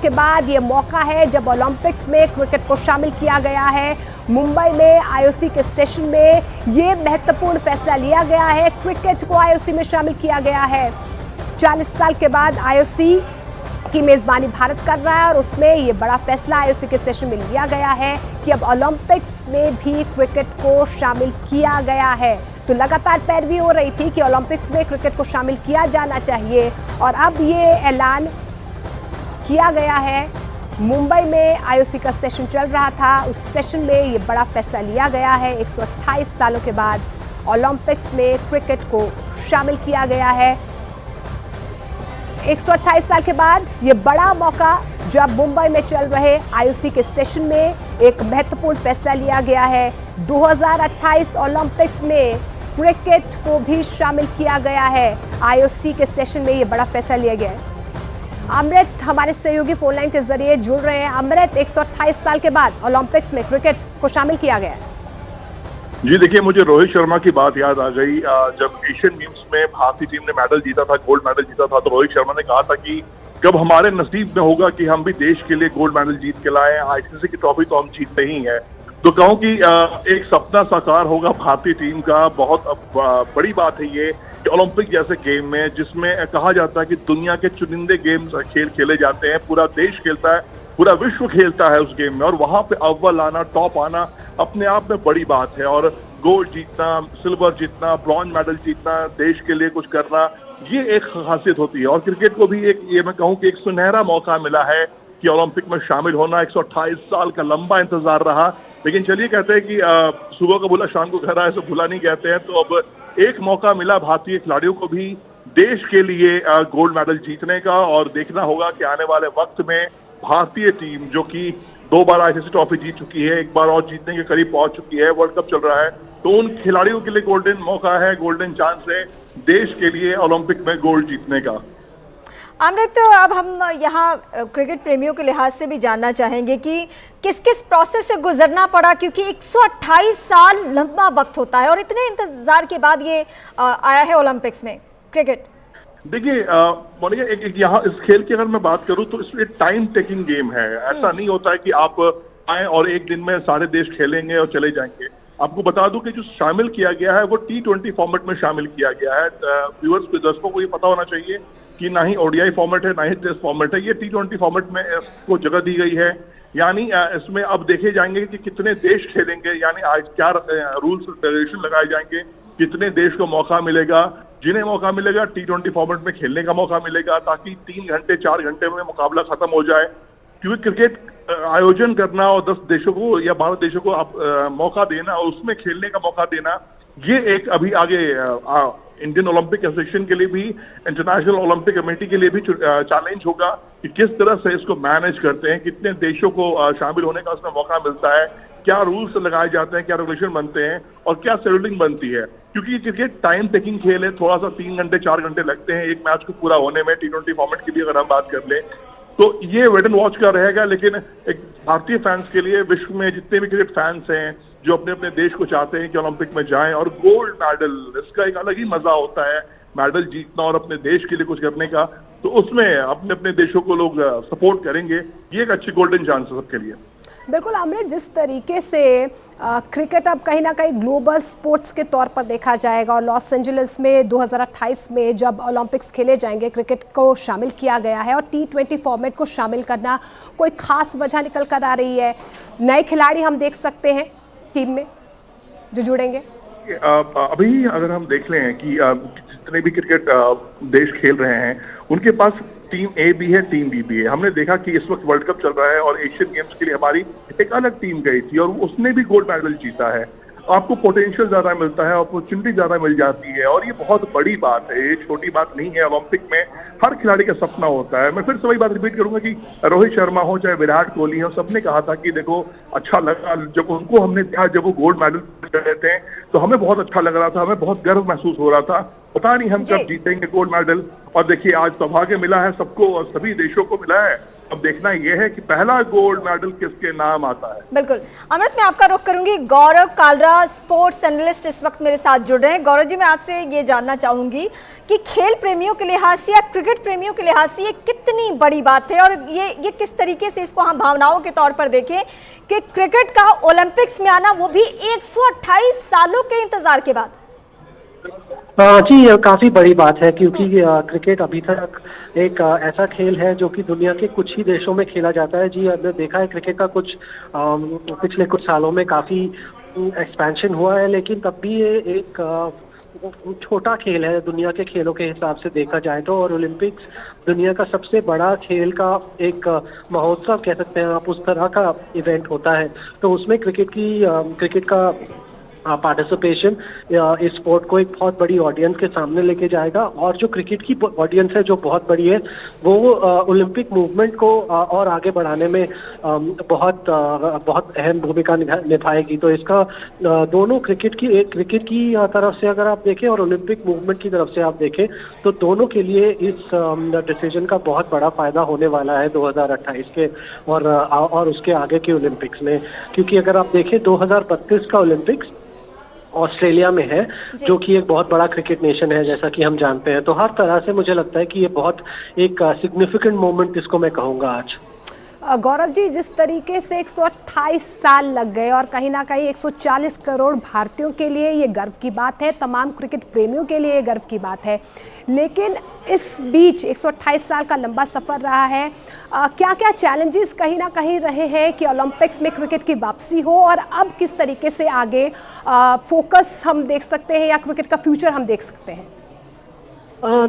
के बाद ये मौका है जब ओलंपिक्स में क्रिकेट को शामिल किया गया है। मुंबई में आईओसी के सेशन में ये महत्वपूर्ण फैसला लिया गया है, क्रिकेट को आईओसी में शामिल किया गया है। 40 साल के बाद आईओसी की मेजबानी भारत कर रहा है और उसमें ये बड़ा फैसला आईओसी के सेशन में लिया गया है कि अब ओलंपिक्स में भी क्रिकेट को शामिल किया गया है। तो लगातार पैरवी हो रही थी कि ओलंपिक्स में क्रिकेट को शामिल किया जाना चाहिए और अब ये ऐलान किया गया है। मुंबई में आईओसी का सेशन चल रहा था, उस सेशन में ये बड़ा फैसला लिया गया है। 128 सालों के बाद ओलंपिक्स में क्रिकेट को शामिल किया गया है। 128 साल के बाद ये बड़ा मौका जब मुंबई में चल रहे आईओसी के सेशन में एक महत्वपूर्ण फैसला लिया गया है। 2028 ओलंपिक्स में क्रिकेट को भी शामिल किया गया है। आईओसी के सेशन में ये बड़ा फैसला लिया गया है। अमृत हमारे सहयोगी फोन लाइन के जरिए जुड़ रहे हैं। अमृत, 128 साल के बाद ओलंपिक्स में क्रिकेट को शामिल किया गया है। जी देखिए, मुझे रोहित शर्मा की बात याद आ गई। जब एशियन गेम्स में भारतीय टीम ने मेडल जीता था, गोल्ड मेडल जीता था, तो रोहित शर्मा ने कहा था कि कब हमारे नसीब में होगा कि हम भी देश के लिए गोल्ड मेडल जीत के लाए। आईसीसी की ट्रॉफी तो हम जीतते ही हैं, तो कहूँ कि एक सपना साकार होगा भारतीय टीम का। बहुत बड़ी बात है ये कि ओलंपिक जैसे गेम में, जिसमें कहा जाता है कि दुनिया के चुनिंदे गेम्स खेले जाते हैं, पूरा देश खेलता है, पूरा विश्व खेलता है उस गेम में, और वहां पे अव्वल आना, टॉप आना अपने आप में बड़ी बात है। और गोल्ड जीतना, सिल्वर जीतना, ब्रॉन्ज मेडल जीतना, देश के लिए कुछ करना, ये एक खासियत होती है। और क्रिकेट को भी एक, ये मैं कहूँ कि एक सुनहरा मौका मिला है कि ओलंपिक में शामिल होना। 128 साल का लंबा इंतजार रहा, लेकिन चलिए कहते हैं कि सुबह को भूला शाम को घर आए, सो भूला नहीं कहते हैं। तो अब एक मौका मिला भारतीय खिलाड़ियों को भी देश के लिए गोल्ड मेडल जीतने का, और देखना होगा कि आने वाले वक्त में भारतीय टीम, जो कि 2 बार आईसीसी ट्रॉफी जीत चुकी है, 1 बार और जीतने के करीब पहुंच चुकी है, वर्ल्ड कप चल रहा है, तो उन खिलाड़ियों के लिए गोल्डन मौका है, गोल्डन चांस है देश के लिए ओलंपिक में गोल्ड जीतने का। अमृत, अब हम यहाँ क्रिकेट प्रेमियों के लिहाज से भी जानना चाहेंगे कि किस किस प्रोसेस से गुजरना पड़ा, क्योंकि 128 साल लंबा वक्त होता है और इतने इंतजार के बाद ये आया है ओलंपिक्स में क्रिकेट। देखिए मोनिका, एक यहाँ इस खेल की अगर मैं बात करूं तो इसमें टाइम टेकिंग गेम है। ऐसा नहीं होता है कि आप आए और एक दिन में सारे देश खेलेंगे और चले जाएंगे। आपको बता दूं कि जो शामिल किया गया है वो T20 फॉर्मेट में शामिल किया गया है। व्यूअर्स को, दर्शकों को ये पता होना चाहिए कि ना ही ओडीआई फॉर्मेट है, ना ही टेस्ट फॉर्मेट है, ये T20 फॉर्मेट में इसको जगह दी गई है। यानी इसमें अब देखे जाएंगे कि कितने देश खेलेंगे, यानी आज क्या रूल्स रेगुलेशन लगाए जाएंगे, कितने देश को मौका मिलेगा। जिन्हें मौका मिलेगा T20 फॉर्मेट में खेलने का मौका मिलेगा, ताकि 3 घंटे 4 घंटे में मुकाबला खत्म हो जाए। क्योंकि क्रिकेट आयोजन करना और 10 देशों को या 12 देशों को आप मौका देना और उसमें खेलने का मौका देना, ये एक अभी आगे इंडियन ओलंपिक एसोसिएशन के लिए भी, इंटरनेशनल ओलंपिक कमेटी के लिए भी चैलेंज होगा कि किस तरह से इसको मैनेज करते हैं, कितने देशों को शामिल होने का उसमें मौका मिलता है, क्या रूल्स लगाए जाते हैं, क्या रेगुलेशन बनते हैं और क्या शेड्यूलिंग बनती है। क्योंकि क्रिकेट टाइम टेकिंग खेल है, थोड़ा सा 3 घंटे 4 घंटे लगते हैं एक मैच को पूरा होने में। T20 फॉर्मेट की भी अगर हम बात कर लें तो ये वेट एंड वॉच का रहेगा। लेकिन एक भारतीय फैंस के लिए, विश्व में जितने भी क्रिकेट फैंस हैं जो अपने अपने देश को चाहते हैं कि ओलंपिक में जाएं और गोल्ड मेडल, इसका एक अलग ही मजा होता है, मेडल जीतना और अपने देश के लिए कुछ करने का। तो उसमें अपने अपने देशों को लोग सपोर्ट करेंगे, ये एक अच्छी गोल्डन चांस है सबके लिए। बिल्कुल अमृत, जिस तरीके से क्रिकेट अब कहीं ना कहीं ग्लोबल स्पोर्ट्स के तौर पर देखा जाएगा और लॉस एंजलिस में 2028 में जब ओलंपिक्स खेले जाएंगे, क्रिकेट को शामिल किया गया है और T20 फॉर्मेट को शामिल करना कोई खास वजह निकल कर आ रही है। नए खिलाड़ी हम देख सकते हैं टीम में जो जुड़ेंगे। अभी अगर हम देख लें कि जितने भी क्रिकेट देश खेल रहे हैं उनके पास टीम ए भी है, टीम बी भी है। हमने देखा कि इस वक्त वर्ल्ड कप चल रहा है और एशियन गेम्स के लिए हमारी एक अलग टीम गई थी और उसने भी गोल्ड मेडल जीता है। आपको पोटेंशियल ज्यादा मिलता है, अपॉर्चुनिटी ज्यादा मिल जाती है और ये बहुत बड़ी बात है, ये छोटी बात नहीं है। ओलंपिक में हर खिलाड़ी का सपना होता है। मैं फिर से वही बात रिपीट करूंगा कि रोहित शर्मा हो चाहे विराट कोहली हो, सबने कहा था कि देखो अच्छा लगा जब उनको हमने देखा, जब वो गोल्ड मेडल कर रहे थे तो हमें बहुत अच्छा लग रहा था, हमें बहुत गर्व महसूस हो रहा था। पता नहीं हम कब जीतेंगे गोल्ड मेडल। और देखिए आज सौभाग्य मिला है सबको और सभी देशों को मिला है। अब देखना यह है कि पहला गोल्ड मेडल किसके नाम आता है। बिल्कुल अमृत, मैं आपका रुख करूंगी। गौरव कालरा स्पोर्ट्स एनालिस्ट इस वक्त मेरे साथ जुड़ रहे हैं। गौरव जी, मैं आपसे ये जानना चाहूंगी कि खेल प्रेमियों के लिहाज से या क्रिकेट प्रेमियों के लिहाज से ये कितनी बड़ी बात है और ये किस तरीके से इसको हम भावनाओं के तौर पर देखें कि क्रिकेट का ओलंपिक्स में आना, वो भी 128 सालों के इंतजार के बाद। जी, ये काफी बड़ी बात है क्योंकि क्रिकेट अभी तक एक ऐसा खेल है जो कि दुनिया के कुछ ही देशों में खेला जाता है। जी, हमने देखा है क्रिकेट का पिछले कुछ सालों में काफी एक्सपेंशन हुआ है, लेकिन तब भी ये एक छोटा खेल है दुनिया के खेलों के हिसाब से देखा जाए तो। और ओलंपिक्स दुनिया का सबसे बड़ा खेल का एक महोत्सव कह सकते हैं आप, उस तरह का इवेंट होता है। तो उसमें क्रिकेट का पार्टिसिपेशन इस स्पोर्ट को एक बहुत बड़ी ऑडियंस के सामने लेके जाएगा। और जो क्रिकेट की ऑडियंस है जो बहुत बड़ी है, वो ओलंपिक मूवमेंट को और आगे बढ़ाने में बहुत अहम भूमिका निभाएगी। तो इसका दोनों क्रिकेट की तरफ से अगर आप देखें और ओलंपिक मूवमेंट की तरफ से आप देखें तो दोनों के लिए इस डिसीजन का बहुत बड़ा फायदा होने वाला है 2028 के और उसके आगे के ओलंपिक्स में। क्योंकि अगर आप देखें 2032 का ओलंपिक्स ऑस्ट्रेलिया में है, जो कि एक बहुत बड़ा क्रिकेट नेशन है जैसा कि हम जानते हैं। तो हर तरह से मुझे लगता है कि ये बहुत एक सिग्निफिकेंट मोमेंट इसको मैं कहूँगा आज। गौरव जी, जिस तरीके से 128 साल लग गए और कहीं ना कहीं 140 करोड़ भारतीयों के लिए ये गर्व की बात है, तमाम क्रिकेट प्रेमियों के लिए ये गर्व की बात है, लेकिन इस बीच 128 साल का लंबा सफ़र रहा है। क्या क्या चैलेंजेस कहीं ना कहीं रहे हैं कि ओलंपिक्स में क्रिकेट की वापसी हो, और अब किस तरीके से आगे फोकस हम देख सकते हैं या क्रिकेट का फ्यूचर हम देख सकते हैं?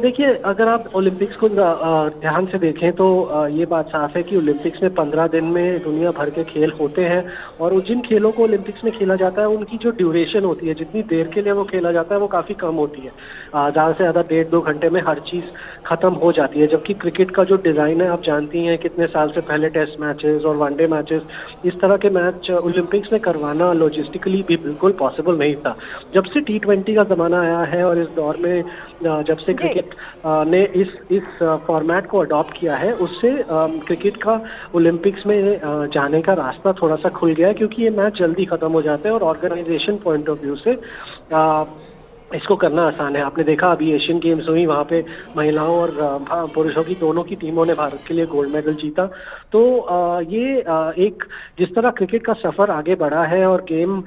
देखिए, अगर आप ओलंपिक्स को ध्यान से देखें तो ये बात साफ है कि ओलंपिक्स में 15 दिन में दुनिया भर के खेल होते हैं। और जिन खेलों को ओलंपिक्स में खेला जाता है उनकी जो ड्यूरेशन होती है, जितनी देर के लिए वो खेला जाता है, वो काफ़ी कम होती है। ज़्यादा से ज़्यादा 1.5-2 घंटे में हर चीज़ ख़त्म हो जाती है। जबकि क्रिकेट का जो डिज़ाइन है, आप जानती हैं कितने साल से पहले टेस्ट मैचेस और वनडे मैचेस, इस तरह के मैच ओलंपिक्स में करवाना लॉजिस्टिकली भी बिल्कुल पॉसिबल नहीं था। जब से T20 का ज़माना आया है और इस दौर में जब से क्रिकेट ने इस फॉर्मेट को अडॉप्ट किया है, उससे क्रिकेट का ओलंपिक्स में जाने का रास्ता थोड़ा सा खुल गया है, क्योंकि ये मैच जल्दी खत्म हो जाते हैं और ऑर्गेनाइजेशन पॉइंट ऑफ व्यू से इसको करना आसान है। आपने देखा अभी एशियन गेम्स हुई, वहाँ पे महिलाओं और पुरुषों की दोनों की टीमों ने भारत के लिए गोल्ड मेडल जीता। तो ये एक जिस तरह क्रिकेट का सफ़र आगे बढ़ा है और गेम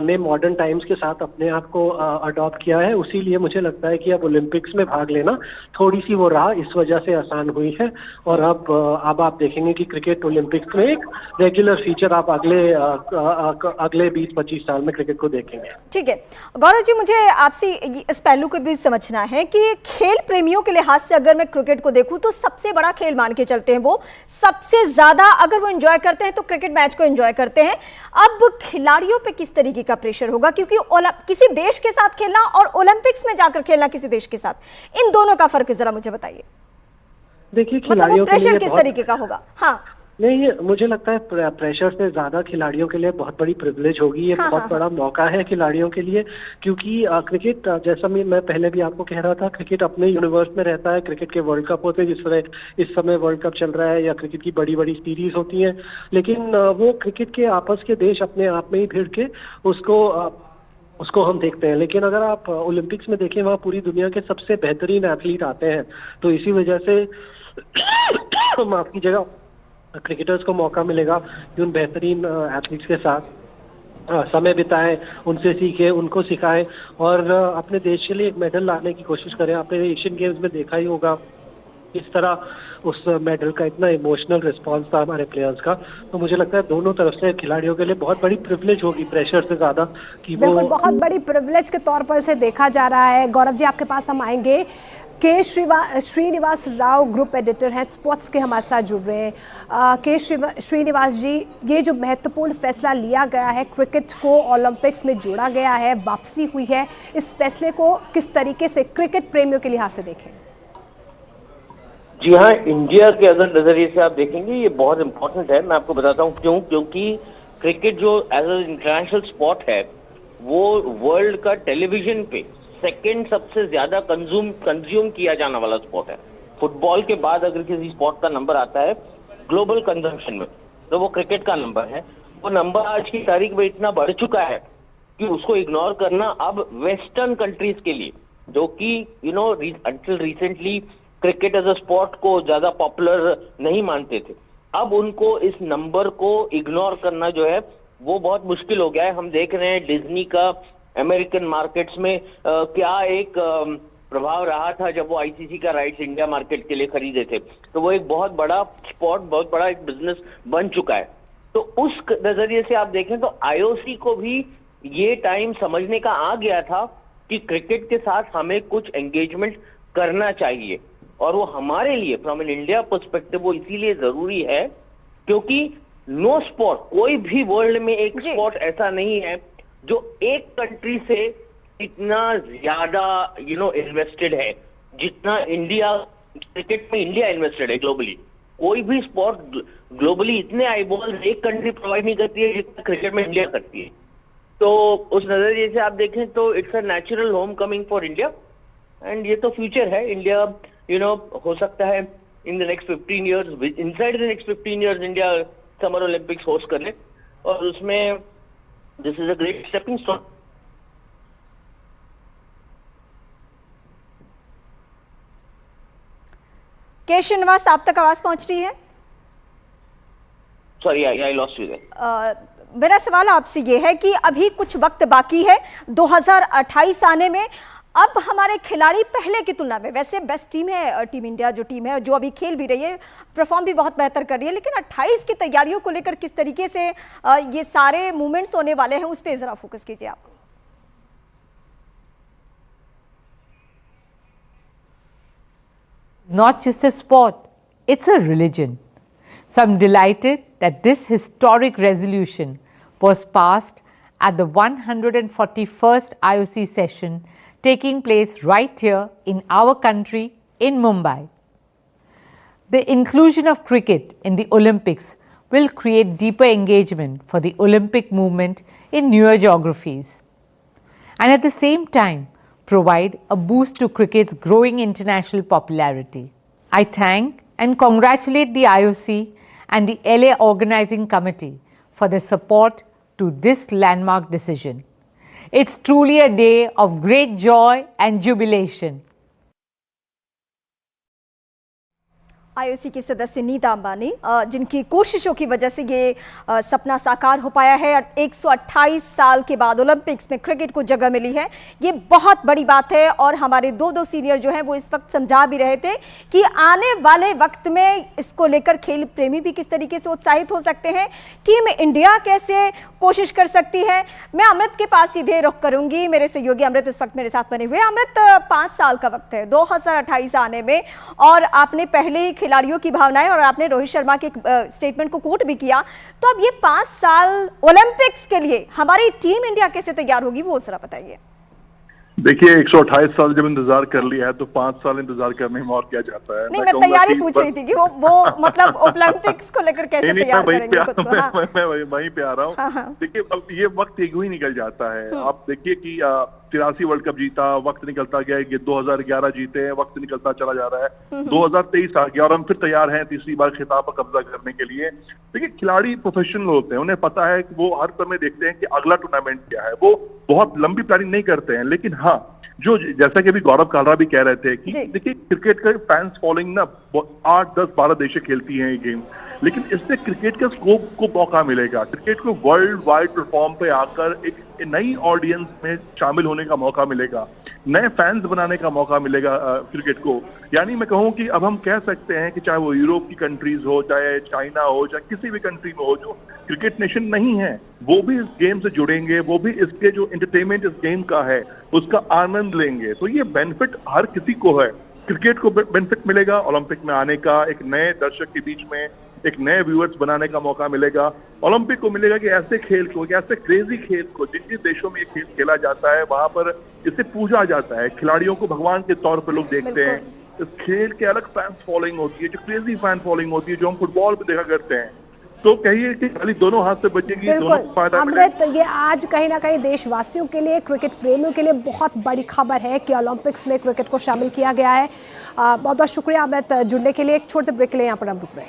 ने मॉडर्न टाइम्स के साथ अपने आप को अडॉप्ट किया है, उसी लिए मुझे लगता है कि अब ओलंपिक्स में भाग लेना थोड़ी सी वो राह इस वजह से आसान हुई है। और अब आप देखेंगे कि क्रिकेट ओलंपिक्स में एक रेगुलर फीचर आप अगले 20-25 साल में क्रिकेट को देखेंगे। ठीक है गौरव जी, मुझे आपसे इस पहलू को भी समझना है कि खेल प्रेमियों के लिहाज से अगर मैं क्रिकेट को देखूं तो सबसे बड़ा खेल मान के चलते हैं, वो सबसे ज्यादा अगर वो एंजॉय करते हैं तो क्रिकेट मैच को एंजॉय करते हैं। अब खिलाड़ियों पे किस तरीके का प्रेशर होगा, क्योंकि किसी देश के साथ खेलना और ओलंपिक्स में जाकर खेलना किसी देश के साथ, इन दोनों का फर्क जरा मुझे बताइए। देखिए, मतलब प्रेशर किस तरीके का होगा? हाँ नहीं, मुझे लगता है प्रेशर से ज़्यादा खिलाड़ियों के लिए बहुत बड़ी प्रिविलेज होगी। ये बहुत बड़ा मौका है खिलाड़ियों के लिए, क्योंकि क्रिकेट, जैसा मैं पहले भी आपको कह रहा था, क्रिकेट अपने यूनिवर्स में रहता है। क्रिकेट के वर्ल्ड कप होते हैं, जिस तरह इस समय वर्ल्ड कप चल रहा है, या क्रिकेट की बड़ी बड़ी सीरीज होती हैं, लेकिन वो क्रिकेट के आपस के देश अपने आप में ही भिड़ के उसको हम देखते हैं। लेकिन अगर आप ओलंपिक्स में देखें, वहाँ पूरी दुनिया के सबसे बेहतरीन एथलीट आते हैं। तो इसी वजह से माफ कीजिएगा, क्रिकेटर्स को मौका मिलेगा कि उन बेहतरीन एथलीट्स के साथ समय बिताएं, उनसे सीखें, उनको सिखाएं और अपने देश के लिए एक मेडल लाने की कोशिश करें। आपने एशियन गेम्स में देखा ही होगा इस तरह उस मेडल का इतना इमोशनल रिस्पांस था हमारे प्लेयर्स का। तो मुझे लगता है दोनों तरफ से खिलाड़ियों के लिए बहुत बड़ी प्रिविलेज होगी, प्रेशर से ज्यादा, कि वो बहुत बड़ी प्रिविलेज के तौर पर इसे देखा जा रहा है। गौरव जी, आपके पास हम आएंगे। के श्रीनिवास राव ग्रुप एडिटर हैं, स्पोर्ट्स के हमारे साथ जुड़ रहे हैं। के श्रीनिवास जी, ये जो महत्वपूर्ण फैसला लिया गया है, क्रिकेट को ओलंपिक्स में जोड़ा गया है, वापसी हुई है, इस फैसले को किस तरीके से क्रिकेट प्रेमियों के लिहाज से देखें? जी हाँ, इंडिया के अगर नजरिए से आप देखेंगे ये बहुत इंपॉर्टेंट है। मैं आपको बताता हूँ क्यों। क्योंकि क्रिकेट जो एज ए इंटरनेशनल स्पोर्ट है, वो वर्ल्ड का टेलीविजन पे सेकंड सबसे ज्यादा कंज्यूम किया जाने वाला स्पोर्ट है। फुटबॉल के बाद अगर किसी स्पोर्ट का नंबर आता है ग्लोबल कंजम्पशन में, तो वो क्रिकेट का नंबर है। वो नंबर आज की तारीख में इतना बढ़ चुका है कि उसको इग्नोर करना अब वेस्टर्न कंट्रीज के लिए, जो कि until recently cricket as a sport को ज्यादा पॉपुलर नहीं मानते थे। अब उनको इस नंबर को इग्नोर करना जो है वो बहुत मुश्किल हो गया है। हम देख रहे हैं डिज्नी का अमेरिकन मार्केट्स में क्या एक प्रभाव रहा था जब वो आईसीसी का राइट्स इंडिया मार्केट के लिए खरीदे थे। तो वो एक बहुत बड़ा स्पोर्ट, बहुत बड़ा एक बिजनेस बन चुका है। तो उस नजरिए से आप देखें तो आईओसी को भी ये टाइम समझने का आ गया था कि क्रिकेट के साथ हमें कुछ एंगेजमेंट करना चाहिए, और वो हमारे लिए फ्रॉम एन इंडिया पर्सपेक्टिव वो इसीलिए जरूरी है क्योंकि नो स्पोर्ट, कोई भी वर्ल्ड में एक स्पोर्ट ऐसा नहीं है जो एक कंट्री से इतना ज्यादा इन्वेस्टेड है जितना इंडिया, क्रिकेट में इंडिया इन्वेस्टेड है ग्लोबली। कोई भी स्पोर्ट ग्लोबली इतने आईबॉल एक कंट्री प्रोवाइड नहीं करती है जितना क्रिकेट में इंडिया करती है। तो उस नजरिए से आप देखें तो it's a natural home coming for India, and ये तो फ्यूचर है। इंडिया हो सकता है in the next 15 years, inside the next 15 years India summer Olympics host कर ले, और उसमें this is a great stepping stone. K Srinivas, आप तक आवाज पहुंच रही है? Sorry, I lost you there. मेरा सवाल आपसे ये है कि अभी कुछ वक्त बाकी है 2028 आने में। अब हमारे खिलाड़ी पहले की तुलना में, वैसे बेस्ट टीम है टीम इंडिया, जो टीम है जो अभी खेल भी रही है, परफॉर्म भी बहुत बेहतर कर रही है, लेकिन 28 की तैयारियों को लेकर किस तरीके से ये सारे मूवमेंट्स होने वाले हैं उस पर जरा फोकस कीजिए आप। Not just a sport, it's a religion. So I'm delighted that this historic resolution was passed at the 141st IOC session taking place right here in our country in Mumbai. The inclusion of cricket in the Olympics will create deeper engagement for the Olympic movement in newer geographies, and at the same time provide a boost to cricket's growing international popularity. I thank and congratulate the IOC and the LA Organizing Committee for their support to this landmark decision. It's truly a day of great joy and jubilation. IOC की सदस्य नीता अंबानी, जिनकी कोशिशों की वजह से ये सपना साकार हो पाया है, 128 साल के बाद ओलंपिक्स में क्रिकेट को जगह मिली है, ये बहुत बड़ी बात है। और हमारे दो सीनियर जो हैं वो इस वक्त समझा भी रहे थे कि आने वाले वक्त में इसको लेकर खेल प्रेमी भी किस तरीके से उत्साहित हो सकते हैं, टीम इंडिया कैसे कोशिश कर सकती है। मैं अमृत के पास सीधे रुख करूंगी, मेरे सहयोगी अमृत इस वक्त मेरे साथ बने हुए। अमृत, 5 साल का वक्त है 2028 आने में, और आपने पहले ही खिलाड़ियों की भावनाएं और आपने रोहित शर्मा के स्टेटमेंट को कोट भी किया, तो अब ये 5 साल ओलंपिक्स के लिए हमारी टीम इंडिया कैसे तैयार होगी वो जरा बताइए। देखिए, 128 साल जब इंतजार कर लिया है तो 5 साल इंतजार करने में और क्या जाता है। नहीं, मैं तैयारी पूछ रही थी कि वो मतलब ओलंपिक्स को लेकर कैसे तैयार करेंगे खुद को। हाँ। मैं वहीं पे आ रहा हूँ। हाँ। देखिए, अब ये वक्त एक ही निकल जाता है। आप देखिए कि 83 वर्ल्ड कप जीता, वक्त निकलता गया, ये 2011 जीते, वक्त निकलता चला जा रहा है, 2023 आ गया और हम फिर तैयार हैं तीसरी बार खिताब पर कब्जा करने के लिए। देखिए, खिलाड़ी प्रोफेशनल होते हैं, उन्हें पता है कि वो हर समय देखते हैं कि अगला टूर्नामेंट क्या है। वो बहुत लंबी प्लानिंग नहीं करते हैं, लेकिन हाँ, जो जैसा कि अभी गौरव कालरा भी कह रहे थे कि देखिए, क्रिकेट का फैंस फॉलोइंग ना 8, 10, 12 देशें खेलती हैं ये गेम, लेकिन इससे क्रिकेट के स्कोप को मौका मिलेगा, क्रिकेट को वर्ल्ड वाइड प्लेटफॉर्म पे आकर एक नई ऑडियंस में शामिल होने का मौका मिलेगा, नए फैंस बनाने का मौका मिलेगा क्रिकेट को। यानी मैं कहूँ कि अब हम कह सकते हैं कि चाहे वो यूरोप की कंट्रीज हो, चाहे चाइना हो, चाहे किसी भी कंट्री में हो जो क्रिकेट नेशन नहीं है, वो भी इस गेम से जुड़ेंगे, वो भी इसके जो एंटरटेनमेंट इस गेम का है उसका आनंद लेंगे। तो ये बेनिफिट हर किसी को है। क्रिकेट को बेनिफिट मिलेगा ओलंपिक में आने का, एक नए दर्शक के बीच में एक नए व्यूअर्स बनाने का मौका मिलेगा। ओलंपिक को मिलेगा कि ऐसे खेल को, ऐसे क्रेजी खेल को, जिन जिन देशों में ये खेल खेला जाता है वहां पर इसे पूजा जाता है, खिलाड़ियों को भगवान के तौर पर लोग देखते हैं। इस खेल के अलग फैन फॉलोइंग होती है, जो क्रेजी फैन फॉलोइंग होती है, जो हम फुटबॉल में देखा करते हैं। तो कहिए कि खाली दोनों हाथ से बचेगी, दोनों को फायदा अमृत, ये आज कहीं ना कहीं देशवासियों के लिए, क्रिकेट प्रेमियों के लिए बहुत बड़ी खबर है कि ओलंपिक्स में क्रिकेट को शामिल किया गया है। बहुत बहुत शुक्रिया अमृत जुड़ने के लिए। एक छोटे से ब्रेक के लिए यहाँ पर हम रुक रहे हैं।